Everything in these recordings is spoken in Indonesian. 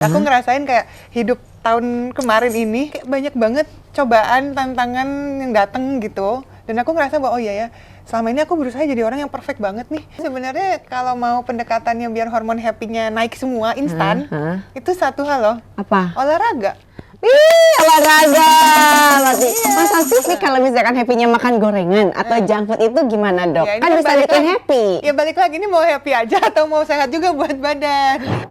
Aku ngerasain kayak hidup tahun kemarin ini kayak banyak banget cobaan, tantangan yang datang gitu. Dan aku ngerasa bahwa oh iya ya, selama ini aku berusaha jadi orang yang perfect banget nih. Sebenarnya kalau mau pendekatannya biar hormon happy-nya naik semua instan, itu satu hal loh. Apa? Olahraga. Ih, olahraga. Berarti masa sih nih kalau misalkan happy-nya makan gorengan atau junk food itu gimana, Dok? Ya, ini Kan bisa balik bikin lagi. happy. Ya balik lagi, ini mau happy aja atau mau sehat juga buat badan.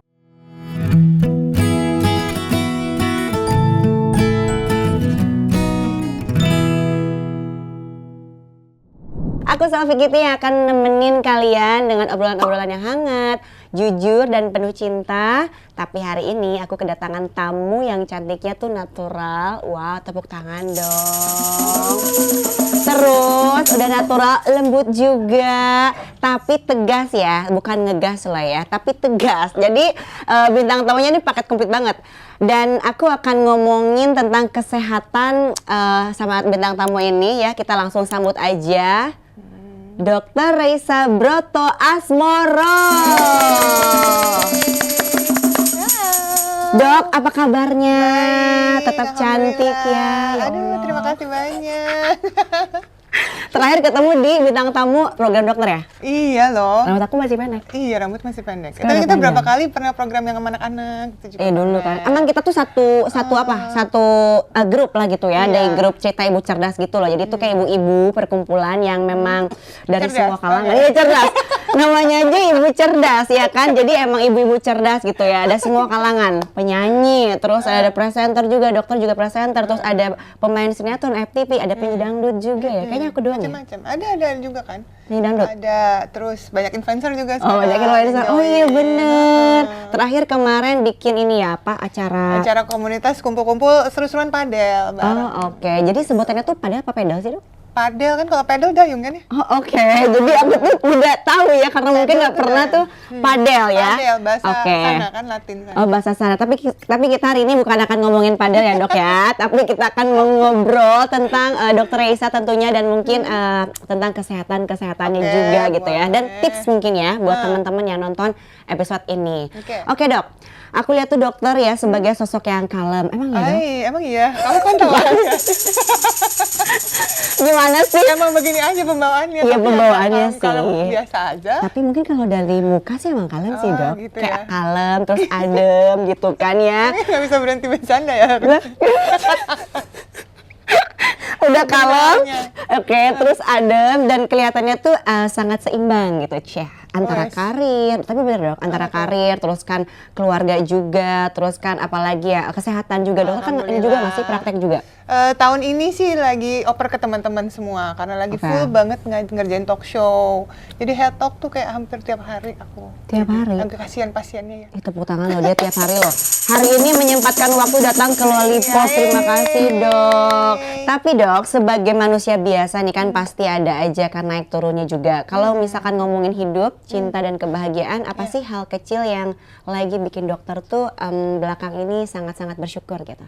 Aku Selvi Kitty yang akan nemenin kalian dengan obrolan-obrolan yang hangat, jujur dan penuh cinta. Tapi hari ini aku kedatangan tamu yang cantiknya tuh natural. Wow, tepuk tangan dong. Terus udah natural, lembut juga, tapi tegas ya, bukan ngegas lah ya, tapi tegas. Jadi bintang tamunya ini paket komplit banget. Dan aku akan ngomongin tentang kesehatan sama bintang tamu ini ya. Kita langsung sambut aja. Dr. Reisa Broto Asmoro. Dok, apa kabarnya? Baik, Tetap cantik ya. Ya Aduh, Allah. terima kasih banyak. Terakhir ketemu di bintang tamu program dokter ya? Iya loh. Rambut aku masih pendek. Iya, rambut masih pendek. Sekarang Tapi kita panjang. berapa kali pernah program yang sama anak-anak gitu juga. Dulu kan. pernah. Emang kita tuh satu grup lah gitu ya, Iya. dari grup cerita ibu cerdas gitu loh. Jadi itu kayak ibu-ibu perkumpulan yang memang dari Cerdas. semua kalangan. Oh, Iya cerdas. Namanya aja ibu cerdas ya kan. Jadi emang ibu-ibu cerdas gitu ya. Ada semua kalangan. Penyanyi, terus ada presenter juga, dokter juga presenter, terus ada pemain sinetron, FTV, ada penyanyi dangdut juga ya. Kayaknya aku doang ya. Macam-macam. Ada juga kan. Penyanyi dangdut. Ada, terus banyak influencer juga Oh, sekarang. banyak influencer. Oh iya bener. Terakhir kemarin bikin ini ya, apa acara. Acara komunitas kumpul-kumpul seru-seruan padel bareng. Oh oke, jadi sebutannya tuh padel apa pedal sih, Dok? Padel kan, kalau padel dayung kan ya? Oh oke, jadi aku tuh tidak tahu ya karena mungkin nggak pernah tuh padel ya. Padel, bahasa Oke. sana kan, Latin sana. Oh bahasa sana, tapi kita hari ini bukan akan ngomongin padel ya Dok ya, tapi kita akan ngobrol tentang Dr. Reisa tentunya dan mungkin tentang kesehatannya Oke, juga gitu ya, dan boleh. tips mungkin ya buat teman-teman yang nonton episode ini. Oke. Dok, aku lihat tuh dokter ya sebagai sosok yang kalem, emang ya Dok? Emang iya? Kamu kan tahu aja. Gimana sih? Emang begini aja pembawaannya. Iya, tapi pembawaannya kalau sih. biasa aja. Tapi mungkin kalau dari muka sih emang kalem sih, Oh, Dok. gitu Kayak ya. kalem, terus adem gitu kan ya. Nggak bisa berhenti bercanda ya. Udah kalem, Sebenarnya. oke, terus adem dan kelihatannya tuh sangat seimbang gitu, Cih. Antara Wes. karir, tapi bener Dok, antara karir, terus kan keluarga juga, terus kan apalagi ya kesehatan juga, Dokter kan ini juga masih praktek juga. Tahun ini sih lagi oper ke teman-teman semua karena lagi Oke. full banget ngerjain talk show. Jadi head talk tuh kayak hampir tiap hari aku. Tiap hari? Agak kasihan pasiennya ya. Tepuk tangan loh, dia tiap hari loh. Hari ini menyempatkan waktu datang ke Lollipop, terima kasih Dok. Tapi Dok, sebagai manusia biasa nih kan pasti ada aja kan naik turunnya juga. Kalau misalkan ngomongin hidup, cinta dan kebahagiaan, apa sih hal kecil yang lagi bikin dokter tuh belakang ini sangat-sangat bersyukur gitu?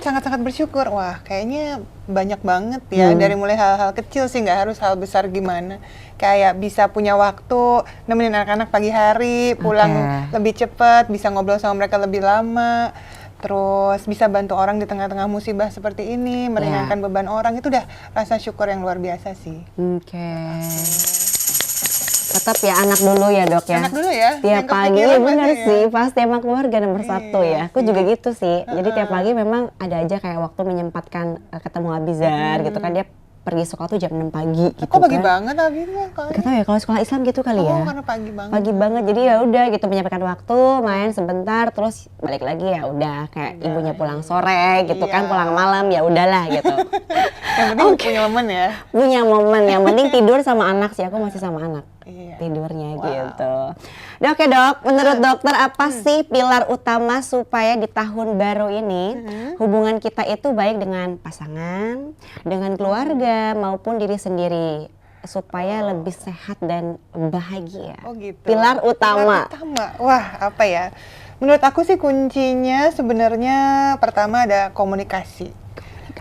Sangat-sangat bersyukur. Wah, kayaknya banyak banget ya. Dari mulai hal-hal kecil sih, nggak harus hal besar gimana. Kayak bisa punya waktu nemenin anak-anak pagi hari, pulang lebih cepat, bisa ngobrol sama mereka lebih lama. Terus bisa bantu orang di tengah-tengah musibah seperti ini, meringankan beban orang. Itu udah rasa syukur yang luar biasa sih. Oke. Tetap ya anak dulu ya Dok ya. Anak dulu ya. Tiap yang pagi kepikiran bener pasti ya. sih, pasti emang keluarga nomor satu ya. Aku juga gitu sih. Jadi tiap pagi memang ada aja kayak waktu menyempatkan ketemu Abizar gitu kan, dia pergi sekolah tuh jam 6 pagi gitu Kok pagi kan. banget Abizar kali? Gak tau ya kalau sekolah Islam gitu kali ya. Oh, karena pagi banget. Pagi banget, jadi ya udah gitu menyempatkan waktu, main sebentar, terus balik lagi ya udah kayak ibunya pulang sore gitu kan, Iya. pulang malam ya udahlah gitu. Yang penting punya momen ya. Punya momen, yang penting tidur sama anak sih, aku masih sama anak. Iya. Tidurnya gitu. Oke Dok, menurut dokter apa sih pilar utama supaya di tahun baru ini hubungan kita itu baik dengan pasangan, dengan keluarga maupun diri sendiri supaya lebih sehat dan bahagia? Oh gitu. Pilar utama. Pilar utama. Wah, apa ya? Menurut aku sih kuncinya sebenarnya pertama ada komunikasi.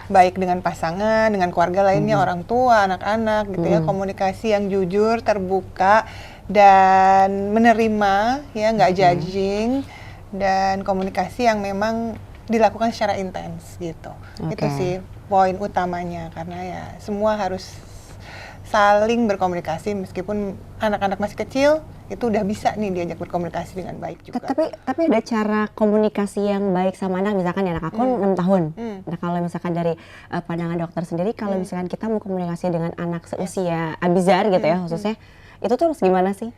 Baik dengan pasangan, dengan keluarga lainnya, orang tua, anak-anak gitu ya. Komunikasi yang jujur, terbuka dan menerima ya, nggak judging. dan komunikasi yang memang dilakukan secara intens gitu. Oke. Itu sih poin utamanya, karena ya semua harus saling berkomunikasi, meskipun anak-anak masih kecil itu udah bisa nih diajak berkomunikasi dengan baik juga. Tapi ada cara komunikasi yang baik sama anak, misalkan ya anak aku 6 tahun. Nah kalau misalkan dari pandangan dokter sendiri, kalau misalkan kita mau komunikasi dengan anak seusia Abizar gitu ya khususnya, itu tuh harus gimana sih?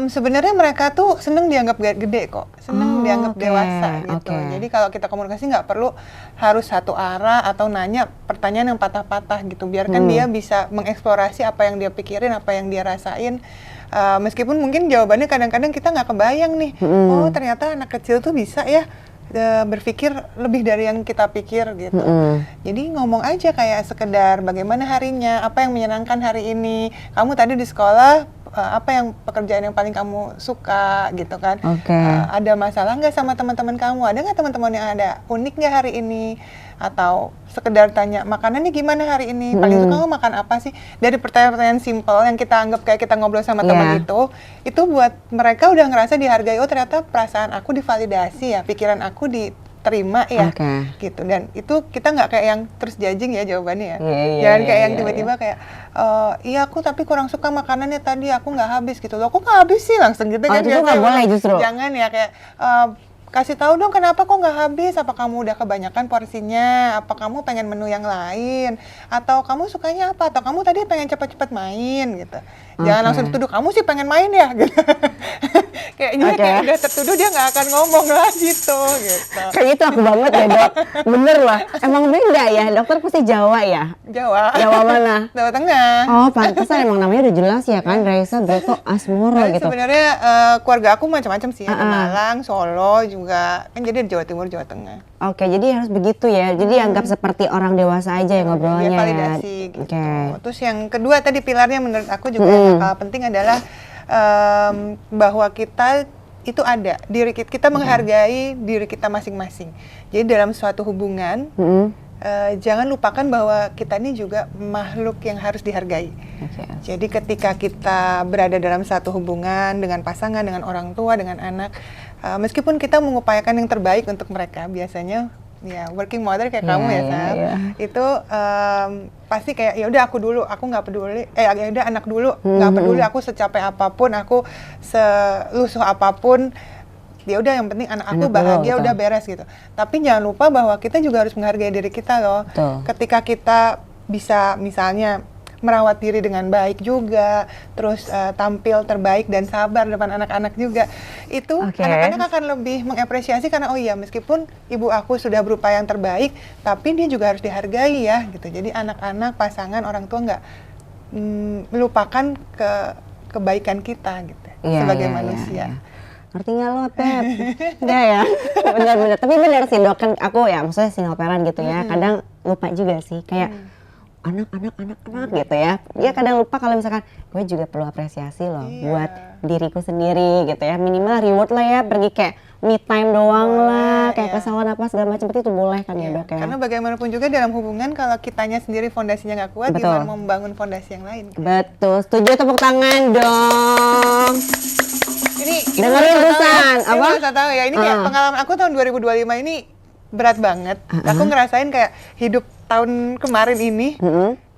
Sebenarnya mereka tuh seneng dianggap gede kok, seneng dianggap dewasa gitu. Jadi kalau kita komunikasi nggak perlu harus satu arah atau nanya pertanyaan yang patah-patah gitu. Biarkan dia bisa mengeksplorasi apa yang dia pikirin, apa yang dia rasain. Meskipun mungkin jawabannya kadang-kadang kita nggak kebayang nih. Oh ternyata anak kecil tuh bisa ya berpikir lebih dari yang kita pikir gitu. Jadi ngomong aja kayak sekedar bagaimana harinya, apa yang menyenangkan hari ini. Kamu tadi di sekolah apa yang pekerjaan yang paling kamu suka gitu kan. Ada masalah nggak sama teman-teman kamu? Ada nggak teman-teman yang ada unik nggak hari ini? Atau sekedar tanya makanannya gimana hari ini? Paling suka kamu makan apa sih? Dari pertanyaan-pertanyaan simpel yang kita anggap kayak kita ngobrol sama teman itu buat mereka udah ngerasa dihargai. Oh ternyata perasaan aku divalidasi ya, pikiran aku diterima ya, gitu. Dan itu kita nggak kayak yang terus judging ya jawabannya ya. Jangan kayak yang tiba-tiba kayak iya aku tapi kurang suka makanannya tadi, aku nggak habis gitu loh. Kok nggak habis sih langsung gitu kan? Itu nggak boleh justru. Jangan ya kayak kasih tahu dong kenapa kok nggak habis, apa kamu udah kebanyakan porsinya, apa kamu pengen menu yang lain, atau kamu sukanya apa, atau kamu tadi pengen cepat-cepat main gitu. Jangan langsung dituduh kamu sih pengen main ya gitu. Kayaknya kayak udah tertuduh dia nggak akan ngomong lagi tuh gitu. Kayak itu aku banget ya dok, bener lah. Emang beda ya, dokter pasti Jawa ya? Jawa mana? Jawa Tengah. Oh pantesan, emang namanya udah jelas ya kan, Raisa Broto Asmoro gitu. Sebenarnya keluarga aku macam-macam sih, ada Malang, Solo juga, kan jadi di Jawa Timur, Jawa Tengah. Oke, jadi harus begitu ya, jadi anggap seperti orang dewasa aja yang ngobrolnya ya. Validasi gitu. Terus yang kedua tadi pilarnya menurut aku juga yang penting adalah bahwa kita itu ada diri kita menghargai diri kita masing-masing. Jadi dalam suatu hubungan jangan lupakan bahwa kita ini juga makhluk yang harus dihargai. Jadi ketika kita berada dalam satu hubungan dengan pasangan, dengan orang tua, dengan anak, meskipun kita mengupayakan yang terbaik untuk mereka, biasanya ya working mother kayak kamu ya Sam, itu pasti kayak ya udah aku dulu, aku nggak peduli, ya udah anak dulu, nggak peduli aku secapek apapun, aku selusuh apapun, ya udah yang penting anak aku bahagia, udah beres gitu. Tapi jangan lupa bahwa kita juga harus menghargai diri kita loh. Ketika kita bisa misalnya merawat diri dengan baik juga, terus tampil terbaik dan sabar depan anak-anak juga, itu anak-anak akan lebih mengapresiasi karena oh iya meskipun ibu aku sudah berupaya yang terbaik, tapi dia juga harus dihargai ya gitu. Jadi anak-anak, pasangan, orang tua nggak melupakan kebaikan kita gitu sebagai manusia. Ngerti nggak lo, Pep? Enggak ya? Benar-benar. Tapi benar sih dok, kan aku ya maksudnya single parent gitu ya, kadang lupa juga sih kayak anak gitu ya. Dia kadang lupa kalau misalkan gue juga perlu apresiasi loh buat diriku sendiri gitu ya. Minimal reward lah ya, pergi kayak me time doang lah, kayak ke salon apa segala macam, itu boleh kan ya dok ya. Karena bagaimanapun juga dalam hubungan kalau kitanya sendiri fondasinya nggak kuat, gimana mau membangun fondasi yang lain? Betul, setuju, tepuk tangan dong. Ini dengerin urusan apa? Saya tahu ya, ini kayak pengalaman aku tahun 2025 ini berat banget. Aku ngerasain kayak hidup tahun kemarin ini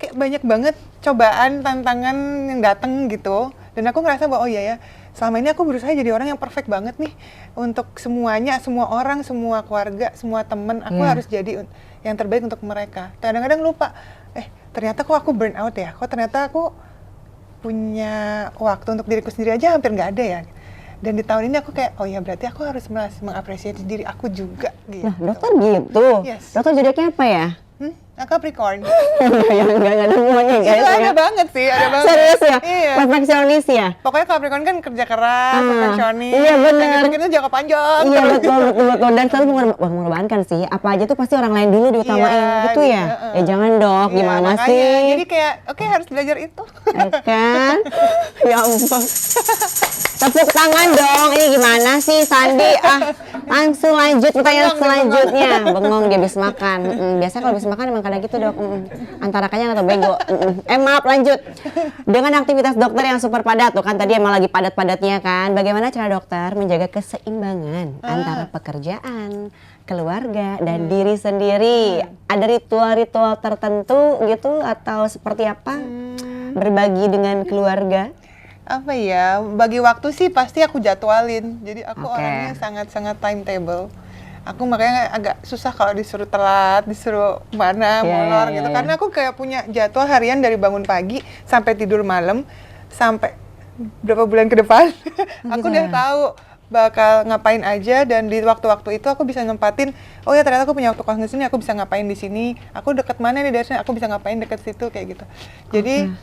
kayak banyak banget cobaan, tantangan yang datang gitu. Dan aku ngerasa bahwa oh iya ya, selama ini aku berusaha jadi orang yang perfect banget nih untuk semuanya, semua orang, semua keluarga, semua temen. Aku harus jadi yang terbaik untuk mereka. Kadang-kadang lupa, ternyata kok aku burn out ya? Kok ternyata aku punya waktu untuk diriku sendiri aja hampir nggak ada ya? Dan di tahun ini aku kayak, oh ya berarti aku harus mengapresiasi diri aku juga gitu. Nah dokter gitu? Dokter zodiaknya apa ya? Capricorn. Enggak ada semuanya guys. Itu ada banget sih, ada banget. Serius ya? Iya. Perfeksionis ya? Pokoknya Capricorn kan kerja keras, perfeksionis. Iya benar. Kita jangka panjang. Iya betul. Dan selalu mengorbankan sih. Apa aja tuh pasti orang lain dulu diutamain. Gitu ya? Ya jangan dok, gimana sih? Jadi kayak, oke harus belajar itu. Kan? Ya ampun. Tepuk tangan dong, ini gimana sih Sandi? Langsung lanjut pertanyaan selanjutnya. Bengong dia habis makan. Biasa kalau habis makan emang kadang gitu dok. Antara kayaknya atau bego. Maaf lanjut. Dengan aktivitas dokter yang super padat tuh kan tadi emang lagi padat-padatnya kan. Bagaimana cara dokter menjaga keseimbangan antara pekerjaan, keluarga dan diri sendiri? Ada ritual-ritual tertentu gitu atau seperti apa? Berbagi dengan keluarga? Apa ya, bagi waktu sih pasti aku jadwalin. Jadi aku orangnya sangat-sangat timetable. Aku makanya agak susah kalau disuruh telat, disuruh mana, molor gitu. Karena aku kayak punya jadwal harian dari bangun pagi sampai tidur malam, sampai berapa bulan ke depan. Aku udah tahu bakal ngapain aja, dan di waktu-waktu itu aku bisa nempatin, oh ya ternyata aku punya waktu kosong di sini, aku bisa ngapain di sini. Aku deket mana nih dari sini, aku bisa ngapain deket situ, kayak gitu. Jadi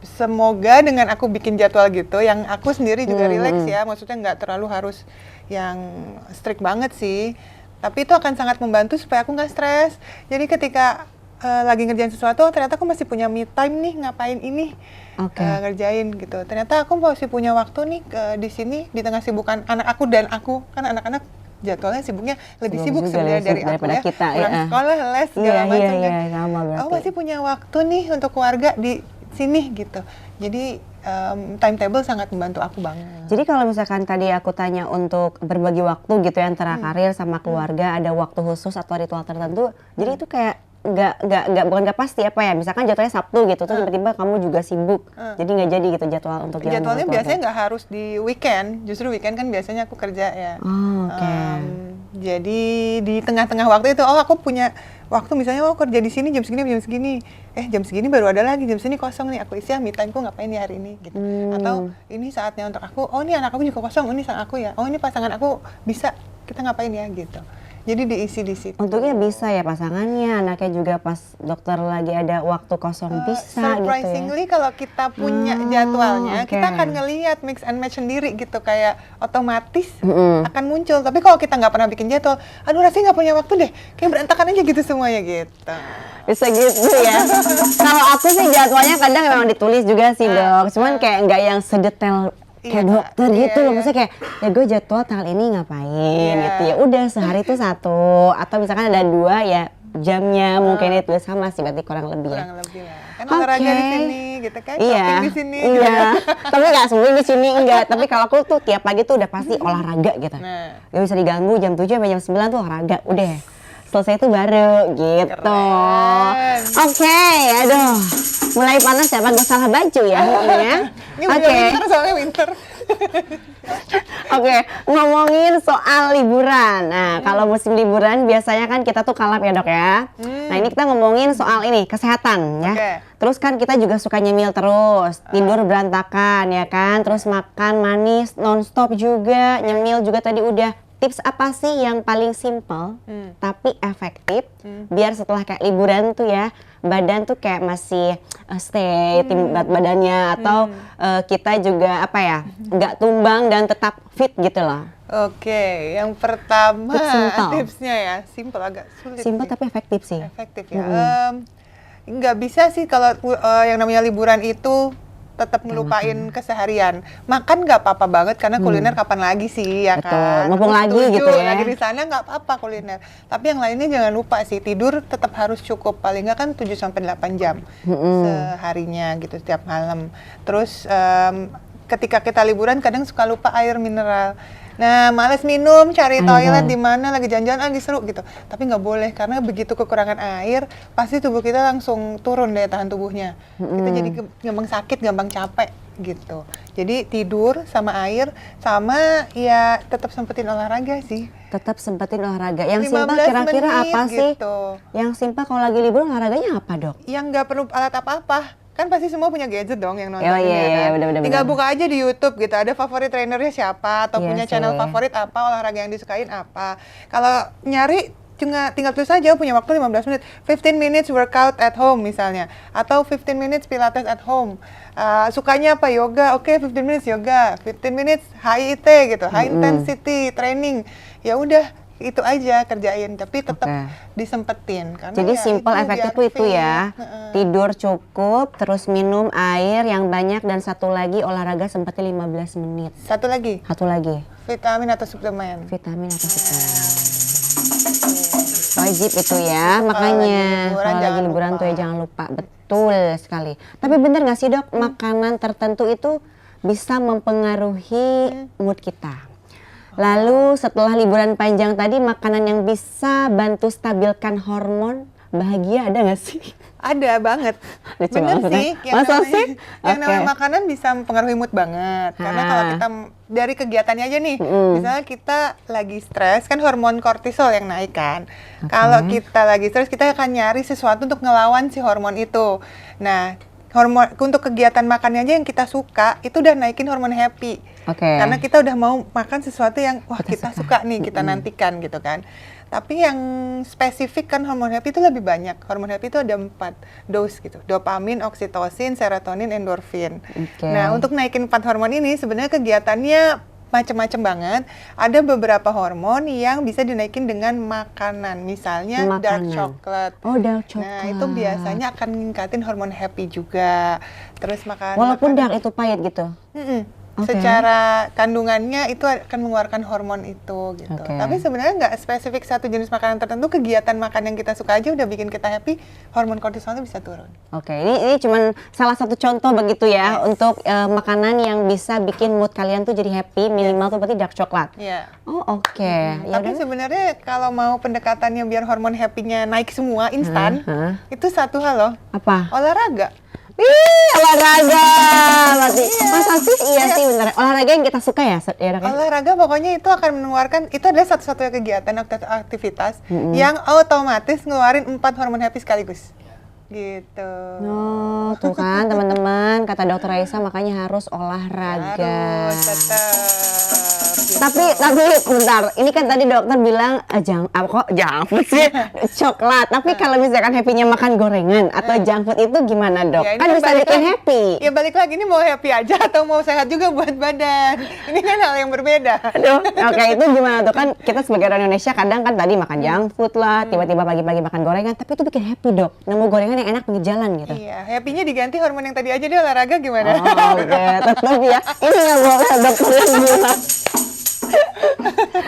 semoga dengan aku bikin jadwal gitu, yang aku sendiri juga relax ya, maksudnya nggak terlalu harus yang strict banget sih, tapi itu akan sangat membantu supaya aku nggak stres. Jadi ketika lagi ngerjain sesuatu, ternyata aku masih punya me time nih, ngapain ini, ngerjain gitu. Ternyata aku masih punya waktu nih di sini, di tengah sibukan anak aku, dan aku kan anak-anak jadwalnya sibuknya lebih sibuk sebenarnya dari aku ya, kita, pulang sekolah, les, segala macam kan. Aku masih punya waktu nih untuk keluarga di sini gitu. Jadi timetable sangat membantu aku banget. Jadi kalau misalkan tadi aku tanya untuk berbagi waktu gitu ya antara karir sama keluarga, ada waktu khusus atau ritual tertentu, jadi itu kayak bukan nggak pasti apa ya, misalkan jadwalnya Sabtu gitu, tuh tiba-tiba kamu juga sibuk, jadi nggak jadi gitu jadwal untuk jalan. Jadwalnya biasanya nggak harus di weekend, justru weekend kan biasanya aku kerja ya. Jadi di tengah-tengah waktu itu, aku punya waktu misalnya kerja di sini jam segini, jam segini baru ada lagi, jam segini kosong nih, aku isi me time-ku ngapain di hari ini gitu. Atau ini saatnya untuk aku, ini anak aku juga kosong, ini saat aku ya, ini pasangan aku bisa, kita ngapain ya gitu. Jadi diisi di situ. Untungnya bisa ya pasangannya, anaknya juga pas dokter lagi ada waktu kosong bisa gitu ya. Surprisingly kalau kita punya jadwalnya, kita akan ngelihat mix and match sendiri gitu, kayak otomatis akan muncul. Tapi kalau kita nggak pernah bikin jadwal, aduh rasanya nggak punya waktu deh, kayak berantakan aja gitu semuanya gitu. Bisa gitu ya. Kalau aku sih jadwalnya kadang memang ditulis juga sih dok, cuman kayak nggak yang sedetail kayak dokter gitu loh, maksudnya kayak ya gue jadwal tanggal ini ngapain gitu ya, udah sehari itu satu, atau misalkan ada 2 ya jamnya mungkin itu sama sih, berarti kurang lebih ya. Kurang lebih lah. Kan olahraga di sini gitu kan, shopping di sini. Iya. Tapi nggak semua di sini enggak. Tapi kalau aku tuh tiap pagi tuh udah pasti olahraga gitu. Gak bisa diganggu jam 7 sampai jam 9 tuh olahraga. Udah selesai itu baru gitu. Oke, aduh. Mulai panas ya, gue salah baju ya. Winter soalnya winter. Oke, ngomongin soal liburan. Nah, kalau musim liburan biasanya kan kita tuh kalap ya dok ya. Nah ini kita ngomongin soal ini, kesehatan ya. Terus kan kita juga suka nyemil terus, tidur berantakan ya kan. Terus makan manis nonstop juga, nyemil juga tadi udah. Tips apa sih yang paling simple tapi efektif biar setelah kayak liburan tuh ya badan tuh kayak masih stay berat badannya, atau kita juga apa ya nggak tumbang dan tetap fit gitu loh. Oke, yang pertama tipsnya ya simple, agak sulit. Simple tapi efektif sih. Efektif ya. Nggak bisa sih kalau yang namanya liburan itu tetap ngelupain keseharian. Makan nggak apa-apa banget karena kuliner kapan lagi sih ya kan. Mumpung lagi gitu ya. Lagi di sana nggak apa-apa kuliner. Tapi yang lainnya jangan lupa sih, tidur tetap harus cukup, paling nggak kan 7 sampai 8 jam seharinya gitu setiap malam. Terus ketika kita liburan kadang suka lupa air mineral. Nah, males minum, cari toilet di mana lagi jalan-jalan lagi seru gitu. Tapi nggak boleh, karena begitu kekurangan air, pasti tubuh kita langsung turun daya tahan tubuhnya. Kita jadi gampang sakit, gampang capek gitu. Jadi tidur sama air, sama ya tetap sempetin olahraga sih. Tetap sempetin olahraga. Yang simpel kira-kira apa sih? Gitu. Yang simpel kalau lagi libur olahraganya apa dok? Yang nggak perlu alat apa-apa. Kan pasti semua punya gadget dong yang nonton iya, kan. Bener, tinggal buka aja di YouTube gitu, ada favorit trainernya siapa, atau punya channel favorit apa, olahraga yang disukain apa. Kalau nyari tinggal tulis aja punya waktu 15 menit, 15 minutes workout at home misalnya, atau 15 minutes pilates at home. Sukanya apa? Yoga, oke 15 minutes yoga, 15 minutes HIIT gitu, high intensity training. Ya udah, itu aja kerjain, tapi tetap disempetin. Karena jadi ya simple efektif itu ya, tidur cukup, terus minum air yang banyak, dan satu lagi olahraga sempetin 15 menit. Satu lagi, vitamin vitamin atau suplemen. Vitamin atau suplemen. Wajib itu ya, makanya kalau lagi liburan tuh ya jangan lupa. Betul sekali. Tapi bener nggak sih dok, makanan tertentu itu bisa mempengaruhi mood kita? Lalu setelah liburan panjang tadi, makanan yang bisa bantu stabilkan hormon bahagia ada nggak sih? Ada banget. Lucu Bener banget, sih. kan? Masa sih? Yang namanya Oke. makanan bisa mempengaruhi mood banget. Karena kalau kita dari kegiatannya aja nih, misalnya kita lagi stres, kan hormon kortisol yang naik kan. Kalau kita lagi stres, kita akan nyari sesuatu untuk ngelawan si hormon itu. Nah, hormon untuk kegiatan makannya aja yang kita suka, itu udah naikin hormon happy. Oke. Karena kita udah mau makan sesuatu yang wah kita suka nih, kita nantikan gitu kan. Tapi yang spesifik kan hormon happy itu lebih banyak. Hormon happy itu ada 4 dose gitu. Dopamin, oksitosin, serotonin, endorfin. Oke. Nah, untuk naikin 4 hormon ini sebenarnya kegiatannya macam-macam banget. Ada beberapa hormon yang bisa dinaikin dengan makanan. Misalnya dark Makanan. chocolate. Oh, dark Nah, itu coklat. biasanya akan ningkatin hormon happy juga. Terus makan Walaupun dark itu pahit gitu. Oke. Secara kandungannya itu akan mengeluarkan hormon itu gitu. Oke. Tapi sebenarnya nggak spesifik satu jenis makanan tertentu, kegiatan makan yang kita suka aja udah bikin kita happy, hormon kortisolnya bisa turun. Oke, ini cuman salah satu contoh begitu ya untuk makanan yang bisa bikin mood kalian tuh jadi happy, minimal tuh berarti dark coklat. Iya. Oh, oke. Ya Tapi udah. sebenarnya kalau mau pendekatannya biar hormon happy-nya naik semua instan, itu satu hal loh, Apa? olahraga. Ih, olahraga. Berarti masa sih? Iya sih bener. Olahraga yang kita suka ya, ya dok, ya? Olahraga pokoknya itu akan mengeluarkan, itu adalah satu-satunya kegiatan aktivitas yang otomatis ngeluarin 4 hormon happy sekaligus. Gitu. Oh, tuh kan teman-teman, kata dokter Raisa makanya harus olahraga. Harus tetap. Gitu. Tapi bentar, ini kan tadi dokter bilang kok junk food sih coklat. Tapi kalau misalkan happy-nya makan gorengan atau junk food itu gimana dok? Ya, ini Kan bisa balik bikin lagi. happy. Ya balik lagi, ini mau happy aja atau mau sehat juga buat badan. Ini kan hal yang berbeda. Aduh, oke itu gimana tuh kan kita sebagai orang Indonesia kadang kan tadi makan junk food lah, tiba-tiba pagi-pagi makan gorengan, tapi itu bikin happy dok. Nemu gorengan yang enak pinggir jalan gitu. Iya, happy-nya diganti hormon yang tadi aja deh, olahraga gimana? Oh, oke, tetap ya. Ini nggak boleh dokter yang bilang.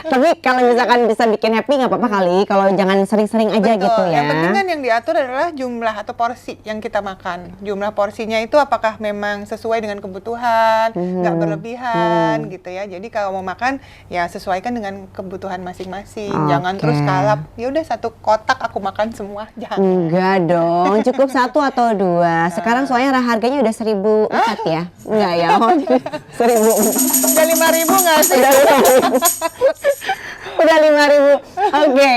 Tapi kalau misalkan bisa bikin happy nggak apa-apa kali, kalau jangan sering-sering aja Betul. gitu ya. Yang penting kan yang diatur adalah jumlah atau porsi yang kita makan. Jumlah porsinya itu apakah memang sesuai dengan kebutuhan, nggak berlebihan gitu ya. Jadi kalau mau makan ya sesuaikan dengan kebutuhan masing-masing. Jangan Oke. terus kalap. Ya udah satu kotak aku makan semua. Jangan. Enggak dong, cukup 1 atau 2. Sekarang soalnya harganya udah 1.004 ya? Enggak ya? Oh, 1.000. Udah 5.000 nggak sih? Udah 5.000. Oke.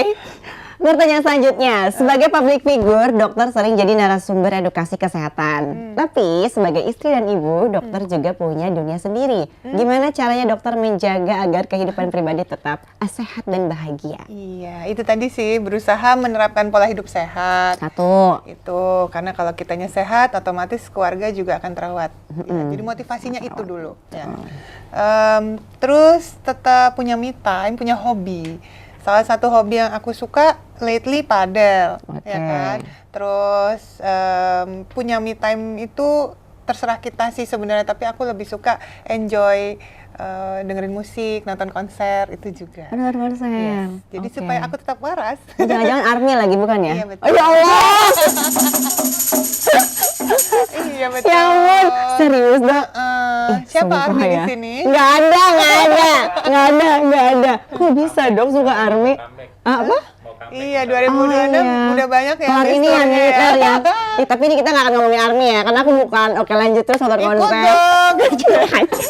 Pertanyaan selanjutnya, sebagai public figure, dokter sering jadi narasumber edukasi kesehatan. Tapi sebagai istri dan ibu, dokter juga punya dunia sendiri. Gimana caranya dokter menjaga agar kehidupan pribadi tetap sehat dan bahagia? Iya, itu tadi sih berusaha menerapkan pola hidup sehat. 1. Itu karena kalau kitanya sehat, otomatis keluarga juga akan terawat. Ya, jadi motivasinya itu dulu. Ya. Terus tetap punya me time, punya hobi. Salah satu hobi yang aku suka lately padel, ya kan. Terus punya me time itu terserah kita sih sebenarnya, tapi aku lebih suka enjoy dengerin musik, nonton konser itu juga. Benar konser. Yes. Jadi Oke. supaya aku tetap waras. Jangan-jangan army lagi bukan ya? Iya, betul. Oh ya Allah. Iya betul. Ya ampun, serius dok? Siapa Sumpah Army di ya. sini? Nggak ada. Kok bisa dok suka army? Apa? Iya, 2026 iya. udah banyak ya. Kelar ini ya militer ya. Tapi ini kita nggak akan ngomongin army ya, karena aku bukan. Oke lanjut terus nonton Ikut konser. dong. Curang aja.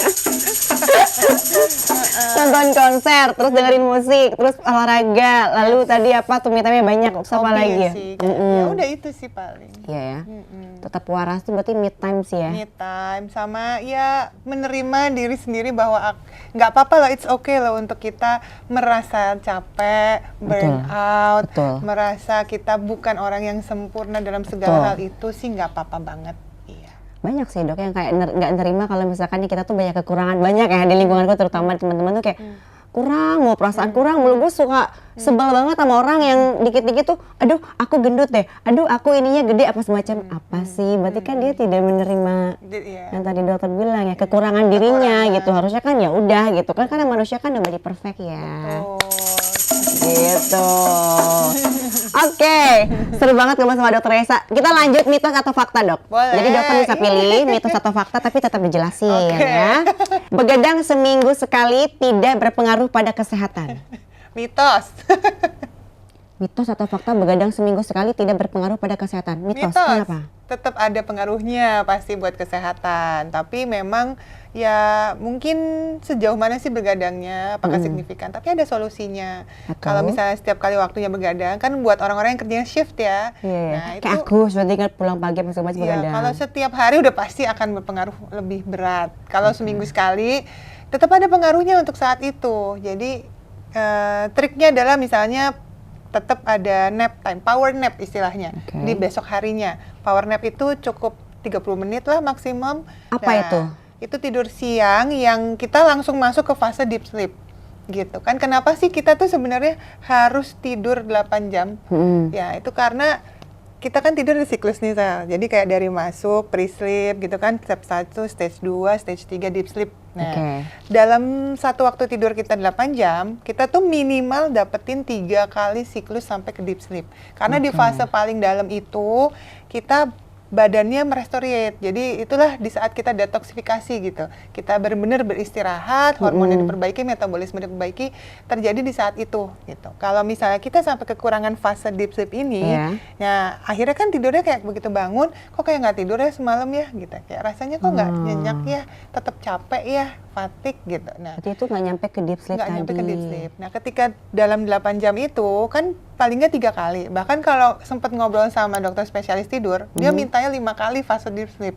Nonton konser, terus dengerin musik, terus olahraga, lalu tadi apa tuh me time-nya banyak, terus apa Hobi lagi ya? sih. Ya udah itu sih paling. Iya ya. Tetap waras tuh berarti me time sih ya. Me time sama ya menerima diri sendiri bahwa nggak apa-apa loh, it's okay loh untuk kita merasa capek, burn out, betul. merasa kita bukan orang yang sempurna dalam segala hal itu sih nggak apa-apa banget. Iya. Banyak sih dok yang kayak nggak nerima kalau misalkan nih kita tuh banyak kekurangan, banyak ya di lingkunganku terutama teman-teman tuh kayak kurang, mau perasaan kurang mulu. Gue suka sebel banget sama orang yang dikit-dikit tuh, aduh aku gendut deh, aduh aku ininya gede apa semacam apa sih, berarti kan dia tidak menerima Iya. yang tadi dokter bilang ya kekurangan dirinya gitu. Harusnya kan ya udah gitu kan, karena manusia kan nobody perfect ya Oh. gitu. seru banget ngobrol sama Dokter Resa. Kita lanjut mitos atau fakta, Dok? Boleh. Jadi dokter bisa pilih mitos atau fakta, tapi tetap dijelasin Oke. ya. Begadang seminggu sekali tidak berpengaruh pada kesehatan. Mitos. Mitos atau fakta begadang seminggu sekali tidak berpengaruh pada kesehatan? Mitos. Kenapa? Tetap ada pengaruhnya pasti buat kesehatan. Tapi memang ya mungkin sejauh mana sih begadangnya, apakah signifikan. Tapi ada solusinya. Betul. Kalau misalnya setiap kali waktunya begadang, kan buat orang-orang yang kerjanya shift ya. Iya. Nah itu Kayak aku seperti kan pulang pagi masih ya, begadang. kalau setiap hari udah pasti akan berpengaruh lebih berat. Kalau seminggu sekali, tetap ada pengaruhnya untuk saat itu. Jadi triknya adalah misalnya tetap ada nap time, power nap istilahnya di besok harinya. Power nap itu cukup 30 menit lah maksimum. Apa itu? Itu tidur siang yang kita langsung masuk ke fase deep sleep. Gitu kan. Kenapa sih kita tuh sebenarnya harus tidur 8 jam? Ya, itu karena kita kan tidur di siklus nih, Sel. Jadi kayak dari masuk pre-sleep gitu kan, step 1, stage 2, stage 3 deep sleep. Nah, dalam satu waktu tidur kita 8 jam, kita tuh minimal dapetin 3 kali siklus sampai ke deep sleep. Karena di fase paling dalam itu, kita badannya merestorate. Jadi itulah di saat kita detoksifikasi gitu. Kita benar-benar beristirahat, hormonnya diperbaiki, metabolisme diperbaiki, terjadi di saat itu gitu. Kalau misalnya kita sampai kekurangan fase deep sleep ini, ya akhirnya kan tidurnya kayak begitu bangun, kok kayak nggak tidur ya semalam ya gitu. Kayak rasanya kok nggak nyenyak ya, tetap capek ya, fatigue gitu. Nah, berarti itu nggak nyampe ke deep sleep nggak tadi. nyampe ke deep sleep. Nah, ketika dalam 8 jam itu kan paling nggak 3 kali. Bahkan kalau sempat ngobrol sama dokter spesialis tidur, dia mintanya 5 kali fase deep sleep.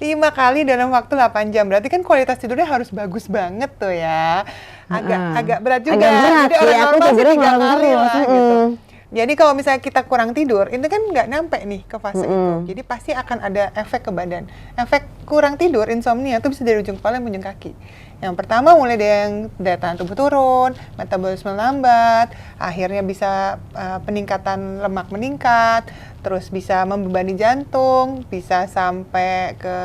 5 kali dalam waktu 8 jam. Berarti kan kualitas tidurnya harus bagus banget tuh ya. Agak berat juga. Agak berat Jadi orang sih, aku normal sih tidurnya 3 malam kali terus. lah gitu. Jadi kalau misalnya kita kurang tidur, itu kan nggak nyampe nih ke fase itu. Jadi pasti akan ada efek ke badan. Efek kurang tidur, insomnia itu bisa dari ujung kepala sampai ujung kaki. Yang pertama mulai dari yang daya tahan tubuh turun, metabolisme lambat, akhirnya bisa peningkatan lemak meningkat, terus bisa membebani jantung, bisa sampai ke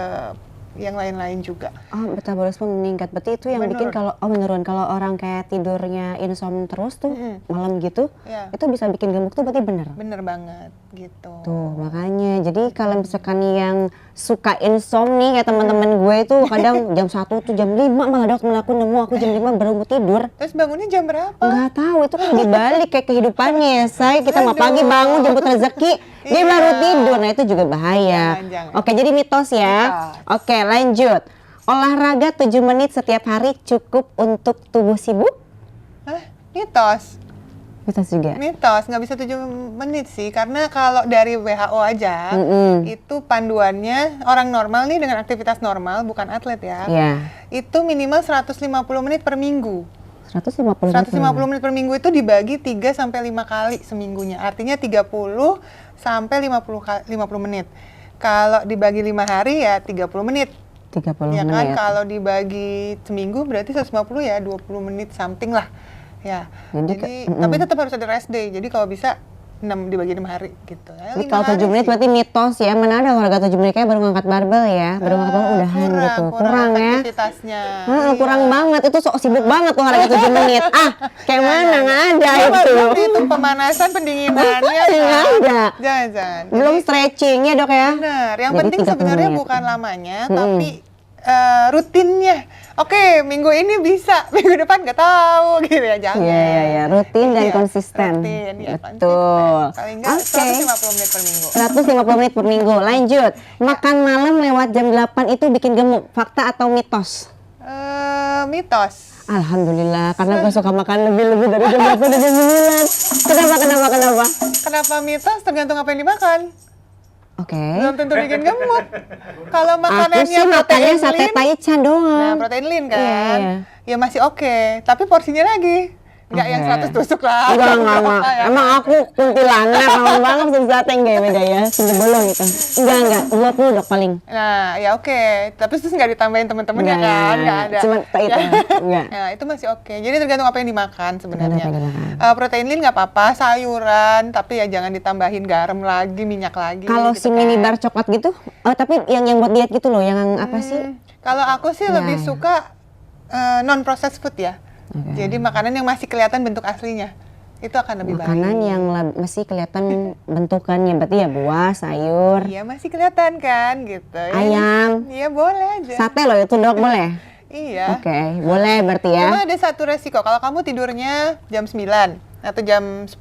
yang lain-lain juga. Oh, metabolisme meningkat. Berarti itu yang bikin kalau menurun. Kalau orang kayak tidurnya insomnia terus tuh malam gitu, itu bisa bikin gemuk tuh berarti bener. Bener banget gitu. Tuh, makanya. Jadi kalau misalkan yang suka insomnia kayak teman-teman gue itu kadang jam 1 tuh jam 5 malah dokter aku nemu aku jam 5 baru mau tidur. Terus bangunnya jam berapa? Nggak tahu, itu kan dibalik kayak kehidupannya. Kita mau pagi bangun jemput rezeki, dia baru tidur. Nah, itu juga bahaya. Jangan. Oke, jadi mitos ya. Oke, lanjut. Olahraga 7 menit setiap hari cukup untuk tubuh sibuk? Hah? Mitos. Mitos juga. Mitos, nggak bisa 7 menit sih. Karena kalau dari WHO aja, itu panduannya orang normal nih dengan aktivitas normal, bukan atlet ya. Itu minimal 150 menit per minggu. 150 menit per minggu itu dibagi 3 sampai 5 kali seminggunya. Artinya 30 sampai 50 menit. Kalau dibagi 5 hari ya 30 menit. 30 ya kan? menit. Kalau dibagi seminggu berarti 150 ya 20 menit something lah. Ya. Jadi tapi tetap harus ada rest day. Jadi kalau bisa 6 dibagi 6 hari gitu. Jadi kalau 7 menit berarti mitos ya. Mana ada olahraga 7 menit kayak baru ngangkat barbel ya. Baru ngangkat barbel udahan gitu. Kurang ya. Aktivitasnya. Kurang banget. Itu sok sibuk banget tuh olahraga 7 menit. Kayak mana? Nggak ada itu. Itu pemanasan pendinginannya. Nggak ada. Jangan. Belum stretchingnya dok ya. Benar. Yang Jadi penting 30 sebenarnya menit. bukan lamanya, tapi rutinnya. Oke, minggu ini bisa, minggu depan nggak tahu gitu ya, jangan. Iya, rutin dan konsisten. Rutin, ya, betul. Konsisten. Paling nggak 150 menit per minggu. 150 menit per minggu. Lanjut. Makan malam lewat jam 8 itu bikin gemuk. Fakta atau mitos? Mitos. Alhamdulillah, karena gue suka makan lebih-lebih dari jam 8 dan jam 9. Kenapa mitos? Tergantung apa yang dimakan. Oke. Belum tentu bikin gemuk. Kalau Aku makanannya sih makannya protein sate lean, taichan doang. nah protein lean kan, Iya. ya masih oke. Tapi porsinya lagi, nggak yang 100 tusuk lah. Enggak. Ya. Emang aku kuntilanak, kalau banget pesen sate enggak beda ya. Sebelum gitu. Enggak. 20 dok paling. Nah, ya oke. Tapi terus nggak ditambahin temen-temennya Nggak. kan? Nggak ada. Cuman itu. Enggak. Nah, itu masih oke. Jadi tergantung apa yang dimakan sebenarnya. Tergantung apa yang dimakan. Protein lean nggak apa-apa, sayuran, tapi ya jangan ditambahin garam lagi, minyak lagi. Kalau gitu si mini kan. bar coklat gitu, tapi yang buat diet gitu loh, yang apa sih? Kalau aku sih lebih suka non processed food ya. Jadi makanan yang masih kelihatan bentuk aslinya. Itu akan lebih Makanan baik. yang masih kelihatan bentukannya, berarti ya buah, sayur, Iya, masih kelihatan kan gitu. ayam, Iya, boleh aja. sate loh itu dok, boleh? Iya. Oke, boleh berarti ya. Cuma ada satu resiko, kalau kamu tidurnya jam 9 atau jam 10,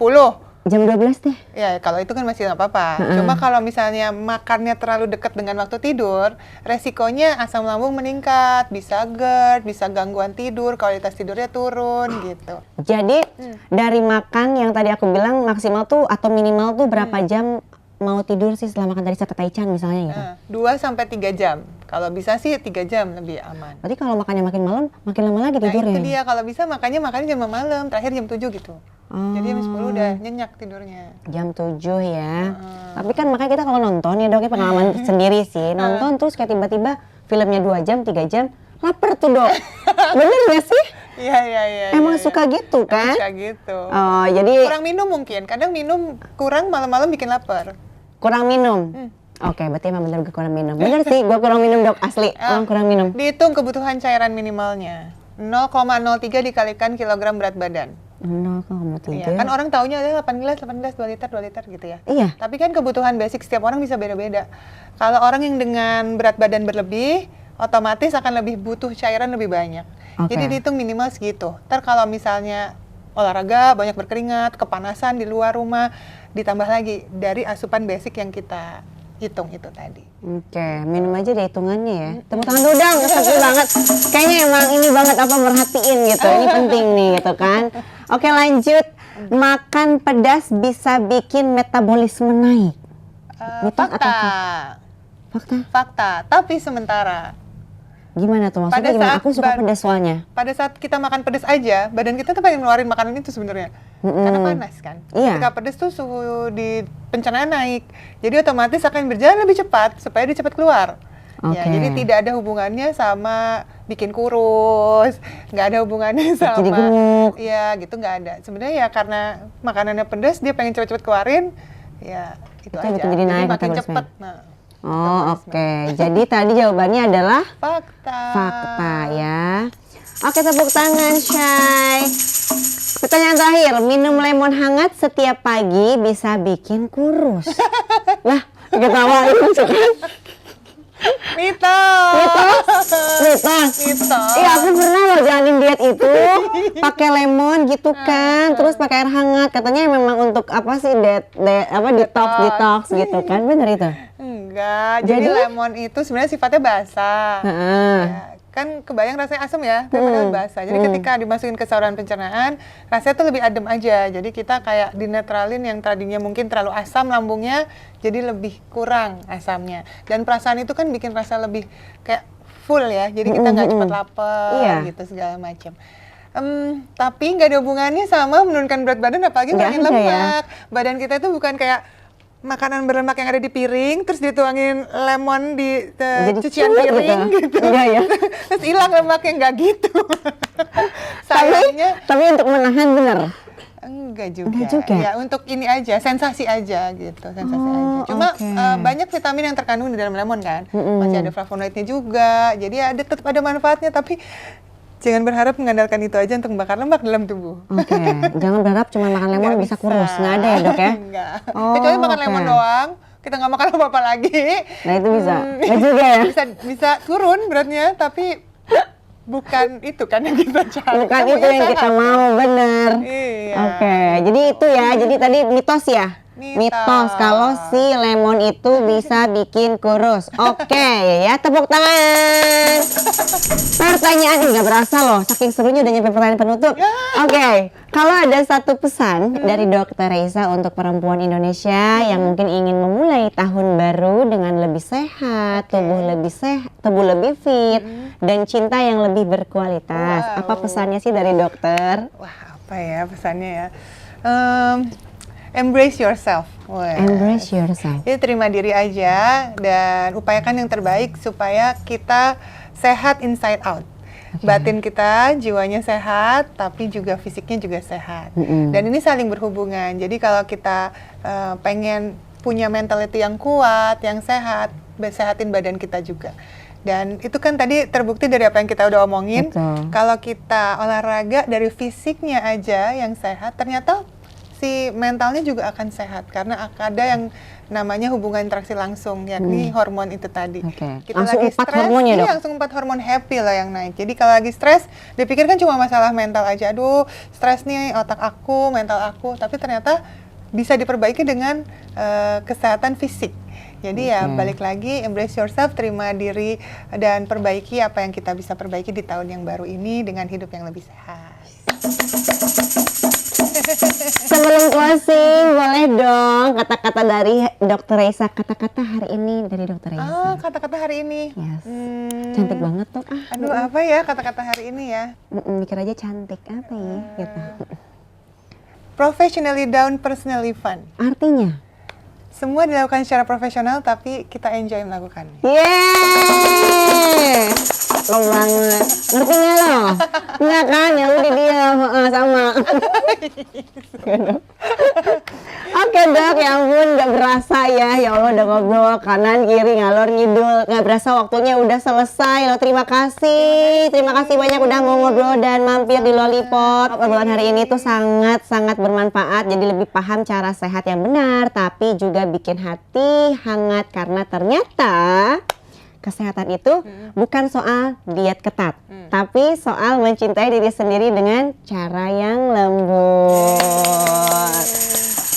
Jam 12 deh. ya kalau itu kan masih nggak apa-apa. Cuma kalau misalnya makannya terlalu dekat dengan waktu tidur, resikonya asam lambung meningkat, bisa GERD, bisa gangguan tidur, kualitas tidurnya turun gitu. Jadi dari makan yang tadi aku bilang maksimal tuh atau minimal tuh berapa jam mau tidur sih setelah makan tadi sate taichan misalnya gitu. 2 sampai 3 jam. Kalau bisa sih 3 jam lebih aman. Berarti kalau makannya makin malam, makin lama lagi Nah tidurnya. itu dia, kalau bisa makannya jam malam, terakhir jam 7 gitu. Jadi jam 10 udah nyenyak tidurnya. Jam 7 ya. Tapi kan makanya kita kalau nonton ya dok, ya pengalaman sendiri sih. Nonton terus kayak tiba-tiba filmnya 2 jam, 3 jam, lapar tuh dok. Bener gak sih? Iya. Emang iya. suka gitu kan? Suka gitu. Oh, jadi Kurang minum mungkin, kadang minum kurang malam-malam bikin lapar. kurang minum. Oke, berarti emang bener gue kurang minum. Bener sih, gue kurang minum dok, asli. Emang kurang minum. Dihitung kebutuhan cairan minimalnya. 0,03 dikalikan kilogram berat badan. 0,3. Iya, kan orang taunya ada 8 gelas, 2 liter, 2 liter gitu ya. Iya. Tapi kan kebutuhan basic setiap orang bisa beda-beda. Kalau orang yang dengan berat badan berlebih, otomatis akan lebih butuh cairan lebih banyak. Oke. Jadi dihitung minimal segitu. Ntar kalau misalnya olahraga, banyak berkeringat, kepanasan di luar rumah, ditambah lagi dari asupan basic yang kita hitung itu tadi. Oke, minum aja deh hitungannya ya. Tepuk tangan dulu dong, seru banget. Kayaknya emang ini banget apa merhatiin gitu. Ini penting nih gitu kan. Oke lanjut, makan pedas bisa bikin metabolisme naik. Mitos atau Fakta. Fakta? Fakta, tapi sementara. Gimana tuh maksudnya? Pada Gimana? saat Aku suka pedas soalnya. Pada saat kita makan pedas aja, badan kita tuh pengen ngeluarin makanan itu sebenarnya. Karena panas kan. Iya. Ketika pedas tuh suhu di pencernaan naik. Jadi otomatis akan berjalan lebih cepat supaya dia cepat keluar. Ya, Oke. jadi tidak ada hubungannya sama bikin kurus, nggak ada hubungannya sama jadi gemuk. Iya, gitu nggak ada. Sebenarnya ya karena makanannya pedas, dia pengen cepet-cepet keluarin. Ya, itu aja. betul, jadi naik makin metabolisme. cepet. Nah, Oh oke, jadi tadi jawabannya adalah fakta. fakta ya. Oke, tepuk tangan Shay. Pertanyaan terakhir, minum lemon hangat setiap pagi bisa bikin kurus. Lah, ketawain kan? Mitos. Mitos. Mitos. Iya, aku pernah loh jalanin diet itu, pakai lemon gitu kan, terus pakai air hangat. Katanya memang untuk apa sih detox gitu kan, bener itu? Enggak. Jadi Jadi? lemon itu sebenarnya sifatnya basah. Heeh. Ya, kan kebayang rasanya asam ya, tapi padahal basah. Jadi ketika dimasukin ke saluran pencernaan, rasanya tuh lebih adem aja. Jadi kita kayak dinetralin yang tadinya mungkin terlalu asam lambungnya, jadi lebih kurang asamnya. Dan perasaan itu kan bikin rasa lebih kayak full ya. Jadi kita nggak cepat lapar Iya. gitu segala macam. Tapi nggak ada hubungannya sama menurunkan berat badan, apalagi Nggak makin ada ya. lemak. Badan kita itu bukan kayak makanan berlemak yang ada di piring, terus dituangin lemon di Jadi cucian cuek piring gitu. Enggak ya? Terus hilang lemaknya, nggak gitu. Sayangnya Tapi untuk menahan bener. enggak juga. Enggak juga? Ya untuk ini aja, sensasi aja gitu, sensasi aja. Cuma oke. banyak vitamin yang terkandung di dalam lemon kan. Masih ada flavonoidnya juga. Jadi ada tetap ada manfaatnya, tapi jangan berharap mengandalkan itu aja untuk membakar lemak dalam tubuh. Oke, jangan berharap cuma makan lemon Nggak bisa kurus. Nggak ada ya dok ya? Enggak. Oh, Kecuali makan oke. lemon doang, kita nggak makan apa-apa lagi. Nah itu bisa. Nggak juga ya? Bisa turun beratnya, tapi bukan itu kan yang kita cari. Bukan Kita itu maunya yang kita sehat. mau, bener. Iya. Oke, jadi itu ya. Jadi tadi mitos ya? Mitos. kalau si lemon itu bisa bikin kurus. Oke, ya tepuk tangan. Pertanyaan ini nggak berasa loh, saking serunya udah nyampe pertanyaan penutup. Oke, kalau ada satu pesan dari Dokter Reisa untuk perempuan Indonesia yang mungkin ingin memulai tahun baru dengan lebih sehat, tubuh lebih fit, dan cinta yang lebih berkualitas. Wow. Apa pesannya sih dari dokter? Wah, apa ya pesannya ya? Embrace yourself. Wah. Embrace yourself. Jadi terima diri aja dan upayakan yang terbaik supaya kita sehat inside out. Batin kita, jiwanya sehat, tapi juga fisiknya juga sehat. Dan ini saling berhubungan. Jadi kalau kita pengen punya mentality yang kuat, yang sehat, sehatin badan kita juga. Dan itu kan tadi terbukti dari apa yang kita udah omongin. Betul. Kalau kita olahraga dari fisiknya aja yang sehat, ternyata si mentalnya juga akan sehat karena ada yang namanya hubungan interaksi langsung, yakni hormon itu tadi. Kita langsung lagi 4 hormon ya, Dok? Langsung 4 hormon happy lah yang naik. Jadi kalau lagi stres, dipikirkan cuma masalah mental aja. Aduh, stres nih otak aku, mental aku, tapi ternyata bisa diperbaiki dengan kesehatan fisik. Jadi ya balik lagi, embrace yourself, terima diri dan perbaiki apa yang kita bisa perbaiki di tahun yang baru ini dengan hidup yang lebih sehat. Sebelum closing, boleh dong kata-kata dari Dr. Raisa, kata-kata hari ini dari Dr. Raisa. Oh, kata-kata hari ini. Yes. Cantik banget tuh. Aduh, apa ya kata-kata hari ini ya? Mikir aja cantik, apa ya? Gitu. Professionally down, personally fun. Artinya? Semua dilakukan secara profesional, tapi kita enjoy melakukannya. Yeay! Lo banget. Ngerti nggak lo? Enggak kan? Ya udah dia sama. Oke Dok, ya ampun gak berasa ya. Ya Allah udah ngobrol kanan kiri ngalor ngidul. Gak berasa waktunya udah selesai loh. Terima kasih banyak udah mau ngobrol dan mampir di Lollipop. Obrolan hari ini tuh sangat bermanfaat. Jadi lebih paham cara sehat yang benar, tapi juga bikin hati hangat karena ternyata kesehatan itu bukan soal diet ketat, tapi soal mencintai diri sendiri dengan cara yang lembut.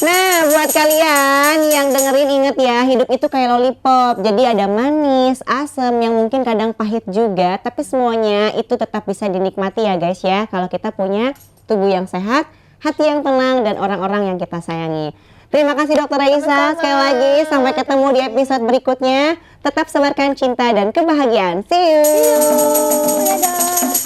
Nah, buat kalian yang dengerin inget ya, hidup itu kayak lollipop. Jadi ada manis, asam, yang mungkin kadang pahit juga, tapi semuanya itu tetap bisa dinikmati ya guys ya. Kalau kita punya tubuh yang sehat, hati yang tenang, dan orang-orang yang kita sayangi. Terima kasih Dr. Raisa sekali lagi. Sampai ketemu di episode berikutnya. Tetap sebarkan cinta dan kebahagiaan. See you. Dadah.